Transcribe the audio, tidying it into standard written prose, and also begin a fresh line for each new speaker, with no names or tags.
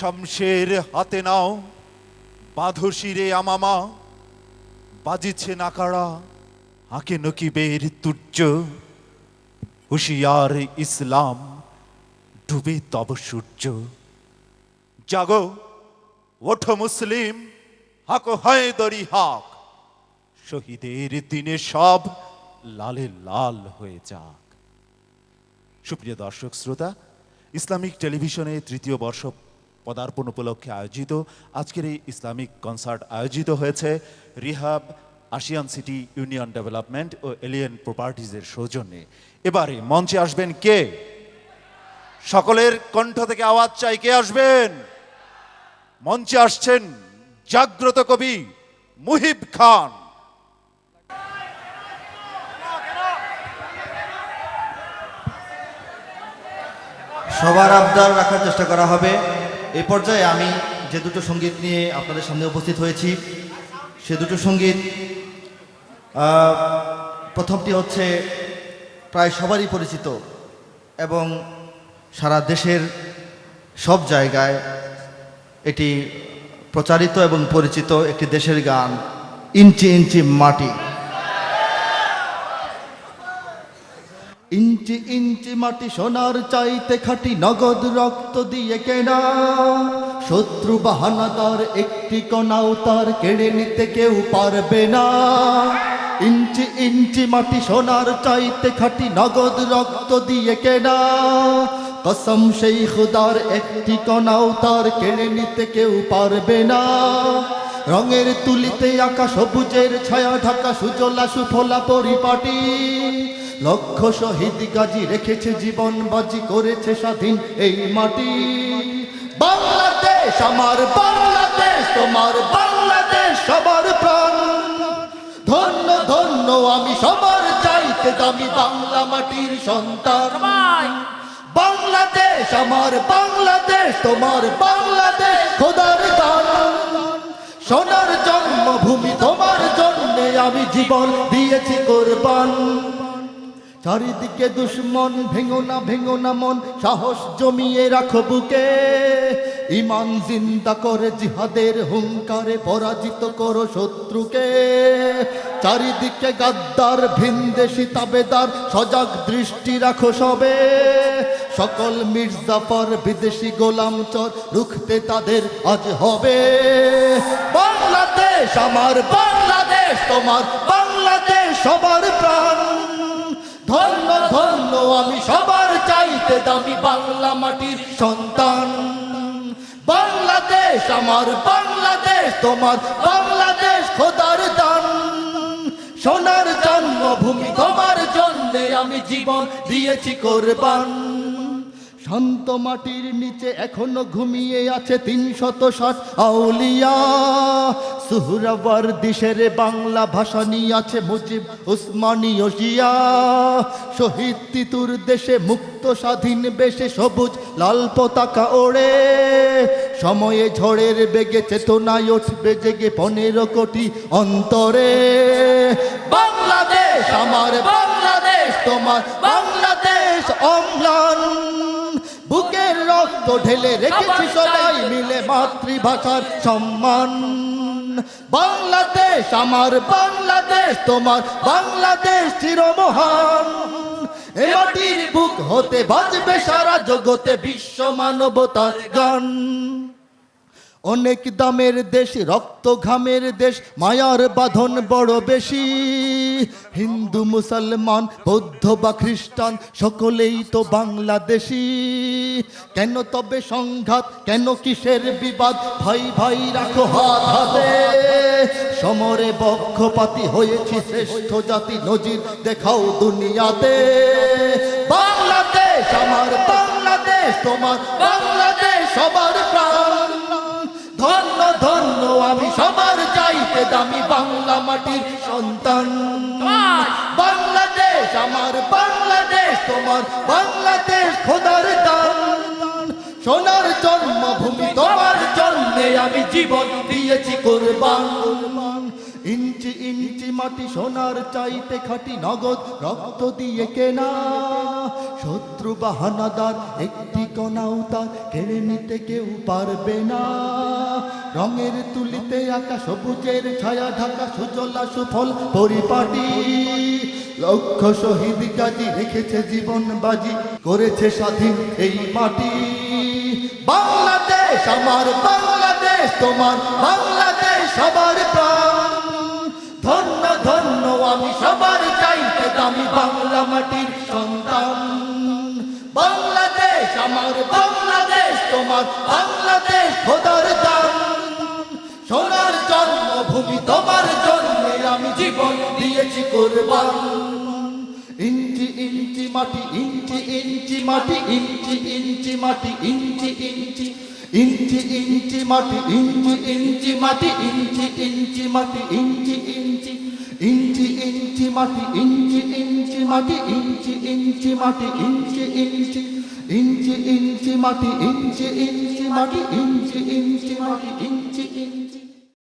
শমশের হাতে নাও, বাঁধো শিরে আমামা, বাজিছে নাকাড়া, হাঁকে নকিবের তুর্য, হুঁশিয়ার ইসলাম, ডুবে তব সূর্য। জাগো, ওঠো মুসলিম, হাঁকো হায়দরি হাক, শহীদের দিনে সব লালে লাল হয়ে যাক। সুপ্রিয় দর্শক শ্রোতা, ইসলামিক টেলিভিশনে তৃতীয় বর্ষ পদার্পণ উপলক্ষে আয়োজিত আজকের এই ইসলামিক কনসার্ট আয়োজিত হয়েছে REHAB, Ashiyan City Union Development ও এলিয়েন প্রপার্টিজের সৌজন্যে। এবারে মঞ্চে আসবেন কে? সকলের কণ্ঠ থেকে আওয়াজ চাই, কে আসবেন? মঞ্চে আসছেন জাগ্রত কবি মুহিব খান।
সবার আবদার রাখার চেষ্টা করা হবে। এই পর্যায়ে আমি যে দুটো সঙ্গীত নিয়ে আপনাদের সামনে উপস্থিত হয়েছি, সে দুটো সঙ্গীত, প্রথমটি হচ্ছে প্রায় সবারই পরিচিত এবং সারা দেশের সব জায়গায় এটি প্রচারিত এবং পরিচিত একটি দেশের গান, ইঞ্চি ইঞ্চি মাটি। ইঞ্চি ইঞ্চি মাটি সোনার চাইতে খাঁটি, নগদ রক্ত দিয়ে কেনা, শত্রু বাহানাদার একটি কণাও তার কেড়ে নিতে কেউ পারবে না। ইঞ্চি ইঞ্চি মাটি সোনার চাইতে খাঁটি, নগদ রক্ত দিয়ে কেনা, কসম সেই খুদার একটি কণাও তার কেড়ে নিতে কেউ পারবে না। রঙের তুলিতে আঁকা সবুজের ছায়া ঢাকা সুজলা সুফলা পরিপাটি, লক্ষ শহীদ গাজী রেখেছে জীবন বাজি, করেছে স্বাধীন এই মাটি। বাংলাদেশ আমার বাংলাদেশ, তোমার বাংলাদেশ সবার প্রাণ, ধন্য ধন্য আমি সবার চাইতে দামি বাংলা মাটির সন্তান। বাংলাদেশ আমার বাংলাদেশ, তোমার বাংলাদেশ খোদার দান, সোনার জন্মভূমি তোমার জন্যে আমি জীবন দিয়েছি কোরবান। চারিদিকে দুশ্মন, ভেঙো না মন, সাহস জমিয়ে রাখো বুকে, ইমান জিন্দা করে জিহাদের হুঙ্কারে পরাজিত করো শত্রুকে। চারিদিকে গাদ্দার ভিনদেশি তাবেদার, সজাগ দৃষ্টি রাখো সবে, সকল মির্জাফর বিদেশি গোলাম চর রুখতে তাদের আজ হবে। বাংলাদেশ আমার বাংলাদেশ, তোমার বাংলাদেশ সবার প্রাণ, ধন্য ধন্য আমি সবার চাইতে দামি বাংলা মাটির সন্তান। বাংলাদেশ আমার বাংলাদেশ, তোমার বাংলাদেশ খোদার দান, সোনার জন্মভূমি তোমার জন্যে আমি জীবন দিয়েছি কোরবান। শান্ত মাটির নিচে এখনো ঘুমিয়ে আছে ৩৬০ আউলিয়া, সুহরাওয়ার্দী শেরে বাংলা ভাষা নিয়ে আছে মুজিব উসমানী ওসিয়া। শহীদ তিতুর দেশে মুক্ত স্বাধীন বেশে সবুজ লাল পতাকা ওড়ে, সময়ে ঝড়ের বেগে চেতনায় উঠবে জেগে ১৫ কোটি অন্তরে। বাংলাদেশ আমার বাংলাদেশ, তোমার বাংলাদেশ অম্লান, বুকের রক্ত ঢেলে রেখেছি সবাই মিলে মাতৃভাষার সম্মান। বাংলাদেশ আমার বাংলাদেশ, তোমার বাংলাদেশ চিরমহান, এ মাটির বুক হতে বাজবে সারা জগতে বিশ্ব মানবতার গান। অনেক দামের দেশ, রক্ত ঘামের দেশ, মায়ার বাঁধন বড় বেশি, হিন্দু মুসলমান বৌদ্ধ বা খ্রিস্টান সকলেই তো বাংলাদেশি। কেন তবে সংঘাত, কেন কিসের বিবাদ, ভাই ভাই রাখো হাত হাতে, সমরে পক্ষপাতী হয়েছি শ্রেষ্ঠ জাতি, নজির দেখাও দুনিয়াতে। বাংলাদেশ আমার বাংলাদেশ, তোমার বাংলাদেশ সবার প্রাণ, ধন্য ধন্য আমি সবার চাইতে দামি বাংলা মাটির সন্তান। বাংলাদেশ আমার বাংলাদেশ, তোমার বাংলাদেশ খোদার দান, সোনার জন্মভূমি তোমার জন্যে আমি জীবন দিয়েছি কোরবান। ইঞ্চি ইঞ্চি মাটি সোনার চাইতে খাঁটি নগদ রক্ত দিয়ে কেনা শত্রু বাহানাদার একটি কণাও তার কেড়ে নিতে কেউ পারবে না রঙের তুলিতে আঁকা সবুজের ছায়া ঢাকা সুজলা সুফল পরিপাটি লক্ষ শহীদ গাজী রেখেছে জীবন বাজি করেছে স্বাধীন এই মাটি বাংলাদেশ আমার বাংলাদেশ তোমার বাংলাদেশ সবার প্রাণ ধন্য ধন্য আমি সবার চাইতে দামি বাংলা মাটির সন্তান বাংলাদেশ আমার বাংলাদেশ তোমার বাংলাদেশ খোদার দান সোনার জন্মভূমি তোমার জন্মে আমি জীবন দিয়েছি কোরবান ইঞ্চি ইঞ্চি মাটি ইঞ্চি ইঞ্চি মাটি ইঞ্চি ইঞ্চি মাটি ইঞ্চি ইঞ্চি ইঞ্চি ইঞ্চি মাটি ইঞ্চি ইঞ্চি মাটি ইঞ্চি ইঞ্চি মাটি ইঞ্চি ইঞ্চি ইঞ্চি ইঞ্চি মাটি ইঞ্চি ইঞ্চি মাটি ইঞ্চি ইঞ্চি মাটি ইঞ্চি ইঞ্চি ইঞ্চি ইঞ্চি মাটি ইঞ্চি ইঞ্চি মাটি ইঞ্চি ইঞ্চি মাটি ইঞ্চি